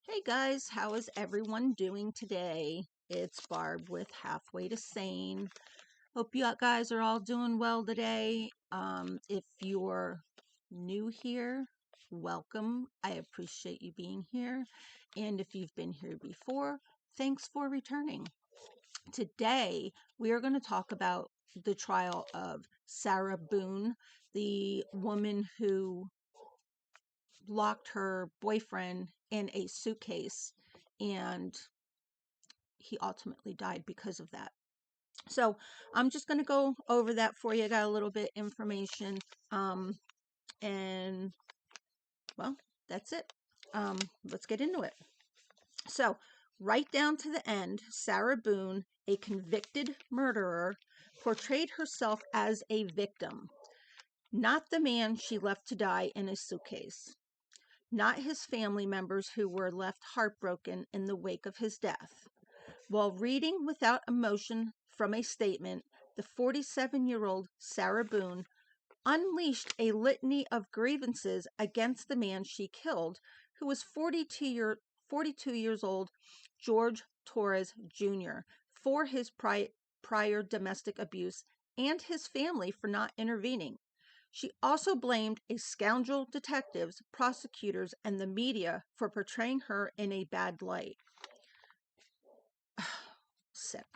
Hey guys, how is everyone doing today? It's Barb with Halfway to Sane. Hope you guys are all doing well today. If you're new here, welcome. I appreciate you being here. And if you've been here before, thanks for returning. Today, we are going to talk about the trial of Sarah Boone, the woman who locked her boyfriend in a suitcase and he ultimately died because of that. So I'm just going to go over that for you. I got a little bit information. And well, that's it. Let's get into it. So right down to the end, Sarah Boone, a convicted murderer, portrayed herself as a victim, not the man she left to die in a suitcase, not his family members who were left heartbroken in the wake of his death. While reading without emotion from a statement, the 47-year-old Sarah Boone unleashed a litany of grievances against the man she killed, who was 42 years old, George Torres Jr., for his prior domestic abuse and his family for not intervening. She also blamed a scoundrel detectives, prosecutors, and the media for portraying her in a bad light. Sick.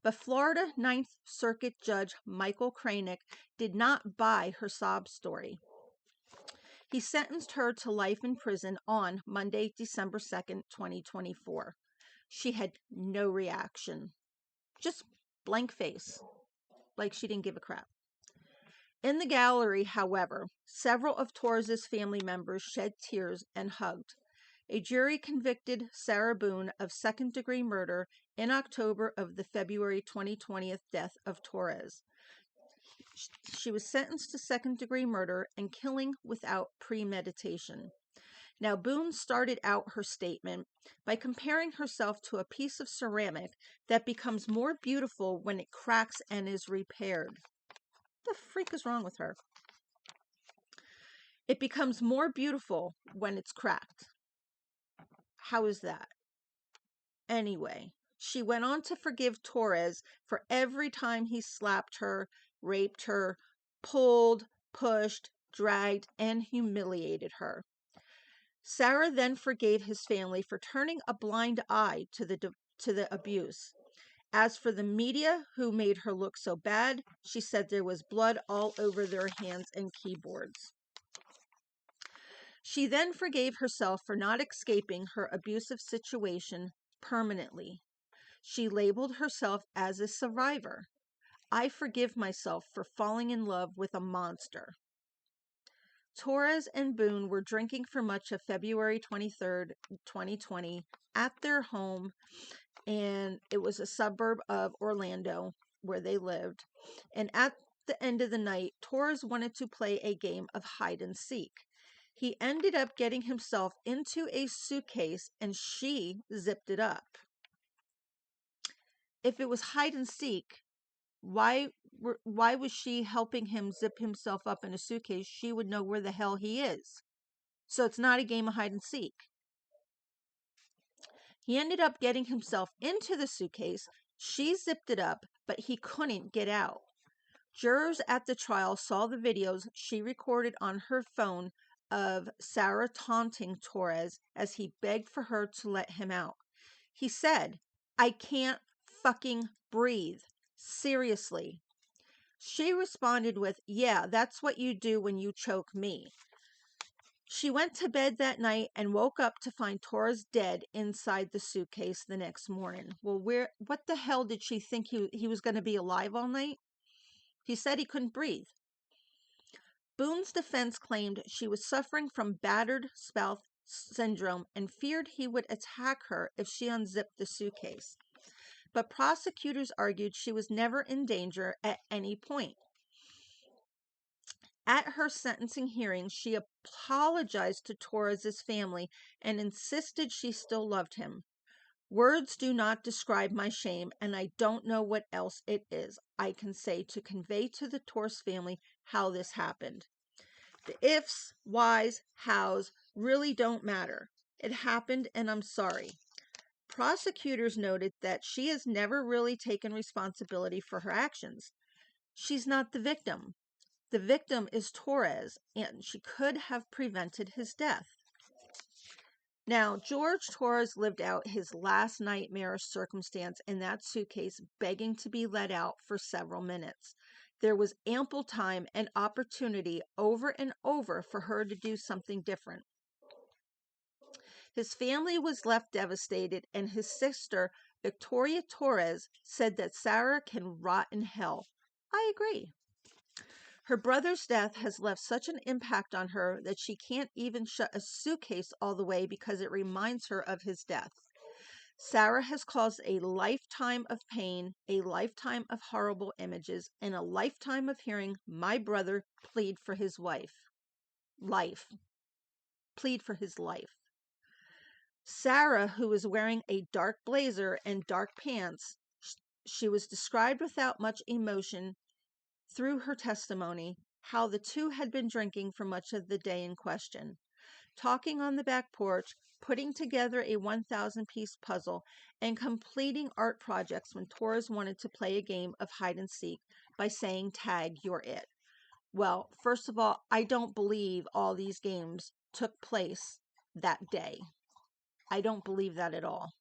But Florida Ninth Circuit Judge Michael Kranick did not buy her sob story. He sentenced her to life in prison on Monday, December 2nd, 2024. She had no reaction, just blank face, like she didn't give a crap. In the gallery, however, several of Torres's family members shed tears and hugged. A jury convicted Sarah Boone of second-degree murder in October of the February 2020 death of Torres. She was sentenced to second-degree murder and killing without premeditation. Now, Boone started out her statement by comparing herself to a piece of ceramic that becomes more beautiful when it cracks and is repaired. What the freak is wrong with her? It becomes more beautiful when it's cracked. How is that? Anyway, she went on to forgive Torres for every time he slapped her, raped her, pulled, pushed, dragged, and humiliated her. Sarah then forgave his family for turning a blind eye to the abuse. As for the media, who made her look so bad, she said there was blood all over their hands and keyboards. She then forgave herself for not escaping her abusive situation permanently. She labeled herself as a survivor. I forgive myself for falling in love with a monster. Torres and Boone were drinking for much of February 23rd, 2020 at their home, and it was a suburb of Orlando where they lived. And at the end of the night, Torres wanted to play a game of hide and seek. He ended up getting himself into a suitcase and she zipped it up. If it was hide and seek, why was she helping him zip himself up in a suitcase? She would know where the hell he is. So it's not a game of hide and seek. He ended up getting himself into the suitcase. She zipped it up, but he couldn't get out. Jurors at the trial saw the videos she recorded on her phone of Sarah taunting Torres as he begged for her to let him out. He said, "I can't fucking breathe. Seriously." She responded with, "Yeah, that's what you do when you choke me." She went to bed that night and woke up to find Torres dead inside the suitcase the next morning. Well, what the hell did she think he was going to be alive all night? He said he couldn't breathe. Boone's defense claimed she was suffering from battered spout syndrome and feared he would attack her if she unzipped the suitcase. But prosecutors argued she was never in danger at any point. At her sentencing hearing, she apologized to Torres's family and insisted she still loved him. "Words do not describe my shame, and I don't know what else it is I can say to convey to the Torres family how this happened. The ifs, whys, hows really don't matter. It happened and I'm sorry. Prosecutors noted that she has never really taken responsibility for her actions. She's not the victim. The victim is Torres, and she could have prevented his death. Now, George Torres lived out his last nightmarish circumstance in that suitcase, begging to be let out for several minutes. There was ample time and opportunity over and over for her to do something different. His family was left devastated, and his sister, Victoria Torres, said that Sarah can rot in hell. I agree. Her brother's death has left such an impact on her that she can't even shut a suitcase all the way because it reminds her of his death. Sarah has caused a lifetime of pain, a lifetime of horrible images, and a lifetime of hearing my brother plead for his life. Plead for his life. Sarah, who was wearing a dark blazer and dark pants, she was described without much emotion through her testimony how the two had been drinking for much of the day in question, talking on the back porch, putting together a 1,000-piece puzzle, and completing art projects when Torres wanted to play a game of hide and seek by saying, "Tag, you're it." Well, first of all, I don't believe all these games took place that day. I don't believe that at all.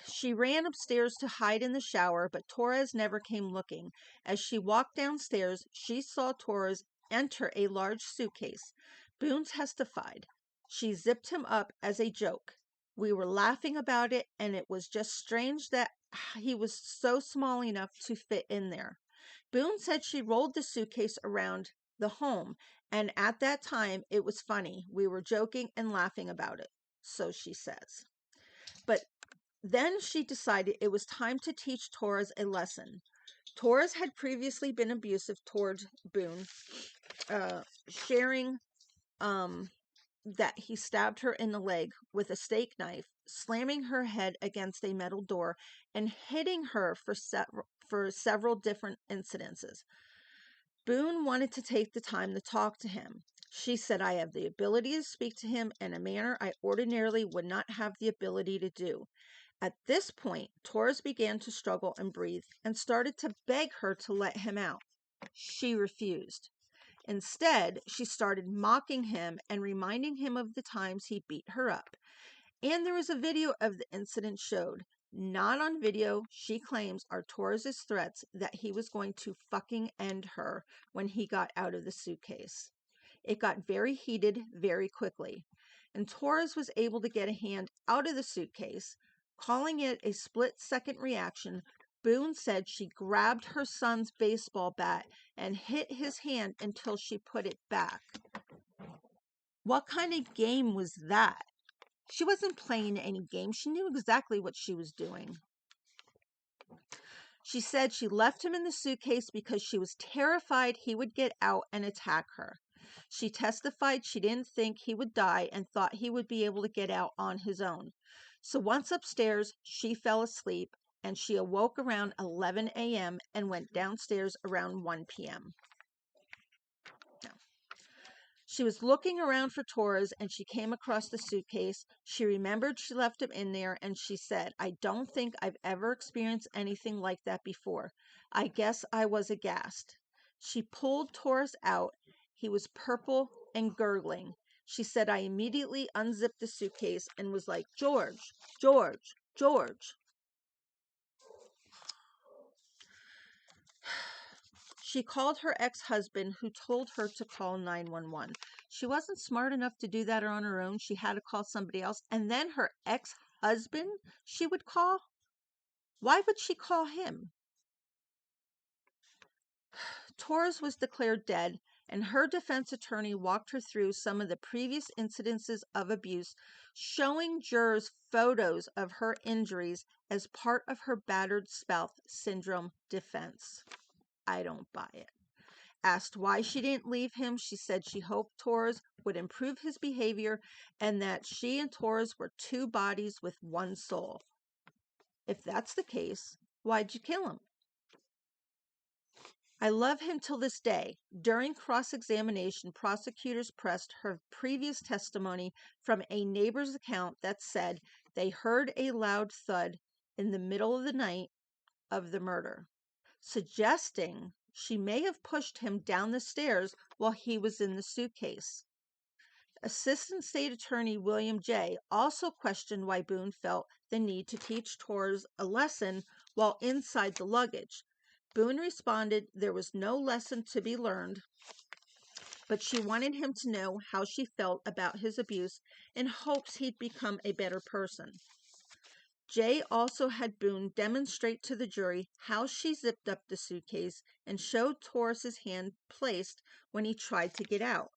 She ran upstairs to hide in the shower, but Torres never came looking. As she walked downstairs, she saw Torres enter a large suitcase. Boone testified. She zipped him up as a joke. We were laughing about it, and it was just strange that he was so small enough to fit in there. Boone said she rolled the suitcase around the home, and at that time it was funny. We were joking and laughing about it, so she says. But then she decided it was time to teach Torres a lesson. Torres had previously been abusive towards Boone, sharing that he stabbed her in the leg with a steak knife, slamming her head against a metal door, and hitting her for several different incidences. Boone wanted to take the time to talk to him. She said, "I have the ability to speak to him in a manner I ordinarily would not have the ability to do." At this point, Torres began to struggle and breathe and started to beg her to let him out. She refused. Instead, she started mocking him and reminding him of the times he beat her up. And there was a video of the incident showed. Not on video, she claims, are Torres's threats that he was going to fucking end her when he got out of the suitcase. It got very heated very quickly, and Torres was able to get a hand out of the suitcase. Calling it a split-second reaction, Boone said she grabbed her son's baseball bat and hit his hand until she put it back. What kind of game was that? She wasn't playing any game. She knew exactly what she was doing. She said she left him in the suitcase because she was terrified he would get out and attack her. She testified she didn't think he would die and thought he would be able to get out on his own. So once upstairs, she fell asleep, and she awoke around 11 a.m. and went downstairs around 1 p.m. She was looking around for Torres, and she came across the suitcase. She remembered she left him in there, and she said, "I don't think I've ever experienced anything like that before. I guess I was aghast." She pulled Torres out. He was purple and gurgling. She said, "I immediately unzipped the suitcase and was like, 'George, George, George.'" She called her ex-husband, who told her to call 911. She wasn't smart enough to do that on her own. She had to call somebody else. And then her ex-husband she would call? Why would she call him? Torres was declared dead, and her defense attorney walked her through some of the previous incidences of abuse, showing jurors photos of her injuries as part of her battered spouse syndrome defense. I don't buy it. Asked why she didn't leave him, she said she hoped Torres would improve his behavior and that she and Torres were two bodies with one soul. If that's the case, why'd you kill him? I love him till this day. During cross-examination, prosecutors pressed her previous testimony from a neighbor's account that said they heard a loud thud in the middle of the night of the murder, suggesting she may have pushed him down the stairs while he was in the suitcase. Assistant State Attorney William J. also questioned why Boone felt the need to teach Torres a lesson while inside the luggage. Boone responded there was no lesson to be learned, but she wanted him to know how she felt about his abuse in hopes he'd become a better person. Jay also had Boone demonstrate to the jury how she zipped up the suitcase and showed Torres's hand placed when he tried to get out.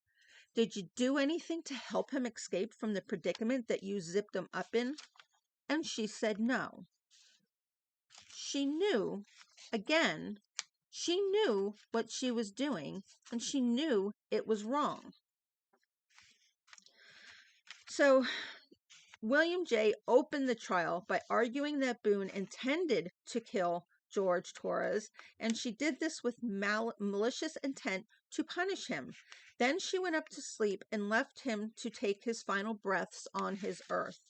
Did you do anything to help him escape from the predicament that you zipped him up in? And she said no. She knew, again, she knew what she was doing, and she knew it was wrong. So William J. opened the trial by arguing that Boone intended to kill George Torres, and she did this with malicious intent to punish him. Then she went up to sleep and left him to take his final breaths on his earth.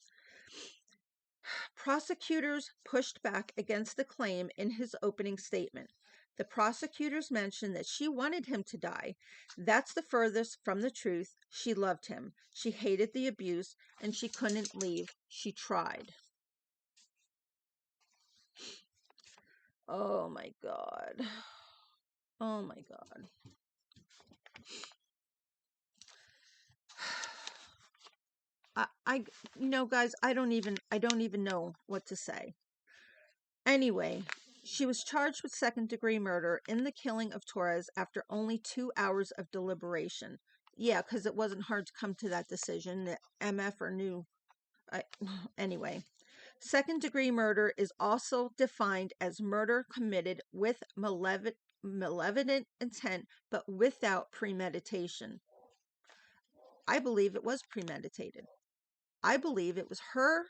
Prosecutors pushed back against the claim in his opening statement. The prosecutors mentioned that she wanted him to die. That's the furthest from the truth. She loved him. She hated the abuse, and she couldn't leave. She tried. Oh my God. Oh my God. Guys, I don't even know what to say. Anyway, she was charged with second-degree murder in the killing of Torres after only 2 hours of deliberation. Yeah, because it wasn't hard to come to that decision. The MF or knew. Anyway, second-degree murder is also defined as murder committed with malevolent intent, but without premeditation. I believe it was premeditated. I believe it was her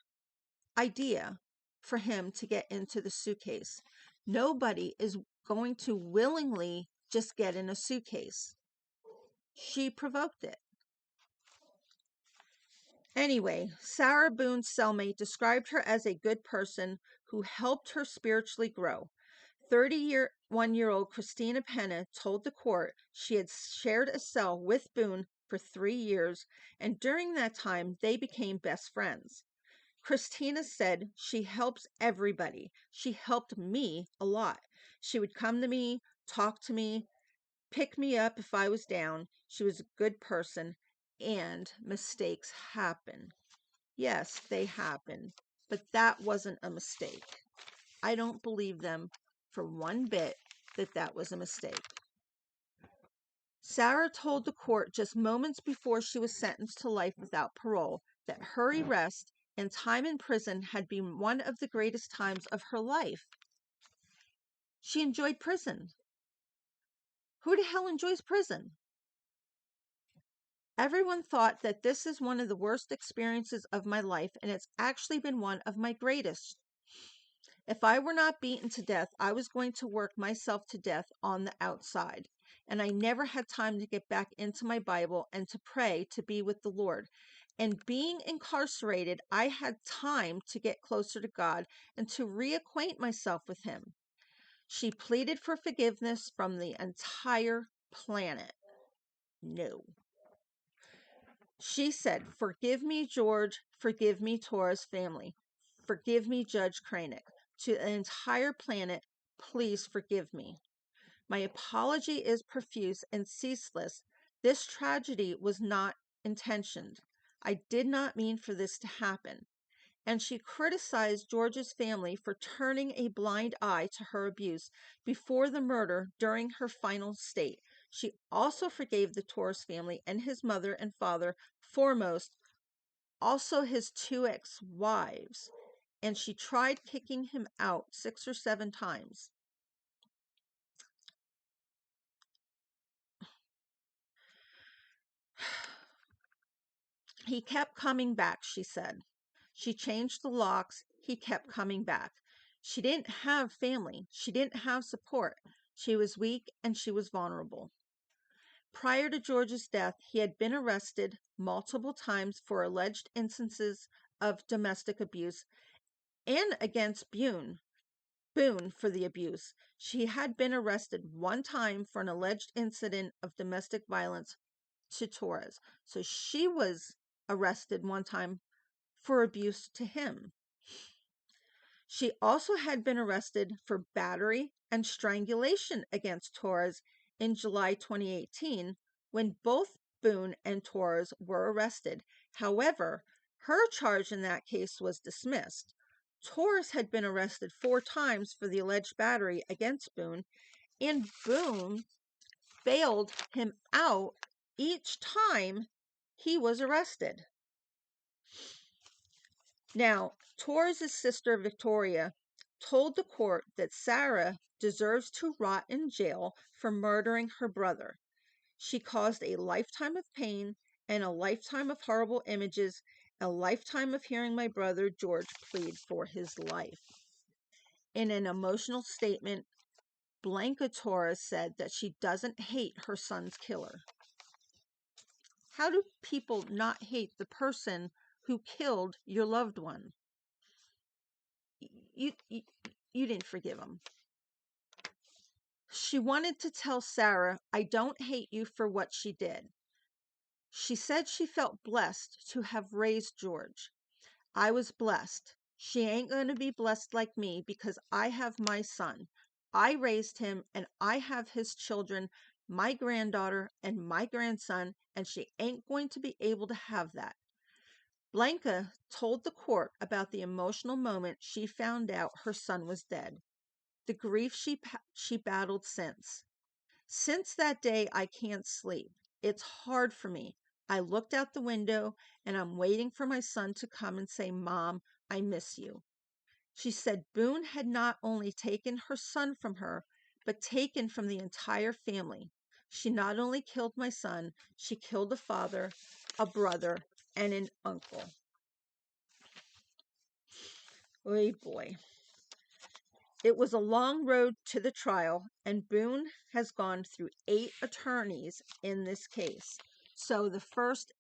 idea for him to get into the suitcase. Nobody is going to willingly just get in a suitcase. She provoked it. Anyway, Sarah Boone's cellmate described her as a good person who helped her spiritually grow. 31-year-old Christina Penna told the court she had shared a cell with Boone for 3 years, and during that time, they became best friends. Christina said she helps everybody. She helped me a lot. She would come to me, talk to me, pick me up if I was down. She was a good person, and mistakes happen. Yes, they happen, but that wasn't a mistake. I don't believe them for one bit that that was a mistake. Sarah told the court just moments before she was sentenced to life without parole that her arrest and time in prison had been one of the greatest times of her life. She enjoyed prison. Who the hell enjoys prison? Everyone thought that this is one of the worst experiences of my life, and it's actually been one of my greatest. If I were not beaten to death, I was going to work myself to death on the outside. And I never had time to get back into my Bible and to pray to be with the Lord. And being incarcerated, I had time to get closer to God and to reacquaint myself with Him. She pleaded for forgiveness from the entire planet. No. She said, "Forgive me, George. Forgive me, Torres family. Forgive me, Judge Cranick. To the entire planet, please forgive me. My apology is profuse and ceaseless. This tragedy was not intentioned. I did not mean for this to happen." And she criticized George's family for turning a blind eye to her abuse before the murder during her final state. She also forgave the Torres family and his mother and father, foremost, also his 2 ex-wives, and she tried kicking him out 6 or 7 times. He kept coming back, she said. She changed the locks. He kept coming back. She didn't have family. She didn't have support. She was weak and she was vulnerable. Prior to George's death, he had been arrested multiple times for alleged instances of domestic abuse and against Boone for the abuse. She had been arrested one time for an alleged incident of domestic violence to Torres. So she was arrested one time for abuse to him. She also had been arrested for battery and strangulation against Torres in July 2018 when both Boone and Torres were arrested. However, her charge in that case was dismissed. Torres had been arrested 4 times for the alleged battery against Boone, and Boone bailed him out each time he was arrested. Now, Torres' sister Victoria told the court that Sarah deserves to rot in jail for murdering her brother. She caused a lifetime of pain and a lifetime of horrible images, a lifetime of hearing my brother George plead for his life. In an emotional statement, Blanca Torres said that she doesn't hate her son's killer. How do people not hate the person who killed your loved one? You didn't forgive him. She wanted to tell Sarah, I don't hate you for what she did. She said she felt blessed to have raised George. I was blessed. She ain't going to be blessed like me because I have my son. I raised him and I have his children, my granddaughter and my grandson, and she ain't going to be able to have that. Blanca told the court about the emotional moment she found out her son was dead, the grief she battled since. Since that day, I can't sleep. It's hard for me. I looked out the window and I'm waiting for my son to come and say, Mom, I miss you. She said Boone had not only taken her son from her, but taken from the entire family. She not only killed my son, she killed a father, a brother, and an uncle. Oh boy. It was a long road to the trial, and Boone has gone through 8 attorneys in this case. So the first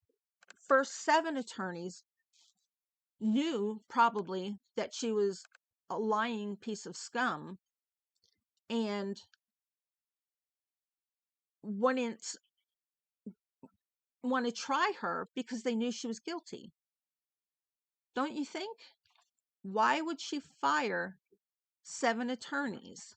7 attorneys knew probably that she was a lying piece of scum and wouldn't want to try her because they knew she was guilty. Don't you think? Why would she fire 7 attorneys?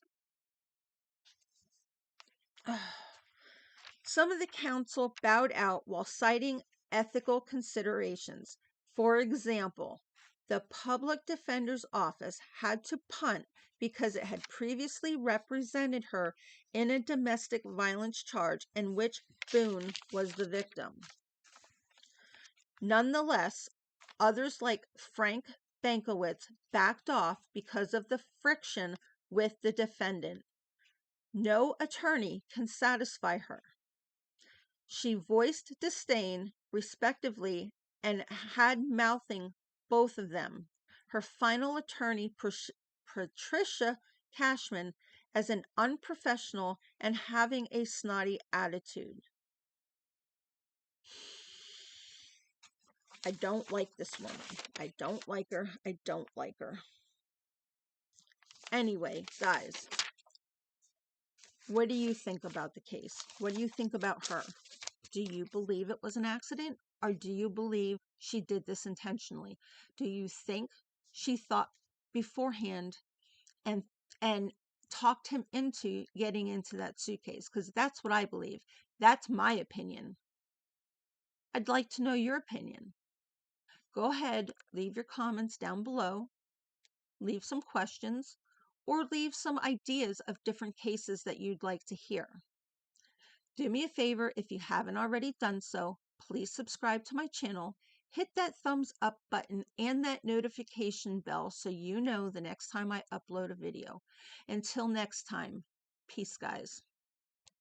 Some of the counsel bowed out while citing ethical considerations. For example, the public defender's office had to punt because it had previously represented her in a domestic violence charge in which Boone was the victim. Nonetheless, others like Frank Bankowitz backed off because of the friction with the defendant. No attorney can satisfy her. She voiced disdain, respectively, and had mouthing both of them. Her final attorney, Patricia Cashman, as an unprofessional and having a snotty attitude. I don't like this woman. I don't like her. I don't like her. Anyway, guys, what do you think about the case? What do you think about her? Do you believe it was an accident? Or do you believe she did this intentionally? Do you think she thought beforehand and talked him into getting into that suitcase? Because that's what I believe. That's my opinion. I'd like to know your opinion. Go ahead, leave your comments down below. Leave some questions or leave some ideas of different cases that you'd like to hear. Do me a favor, if you haven't already done so, please subscribe to my channel, hit that thumbs up button and that notification bell so you know the next time I upload a video. Until next time, peace, guys.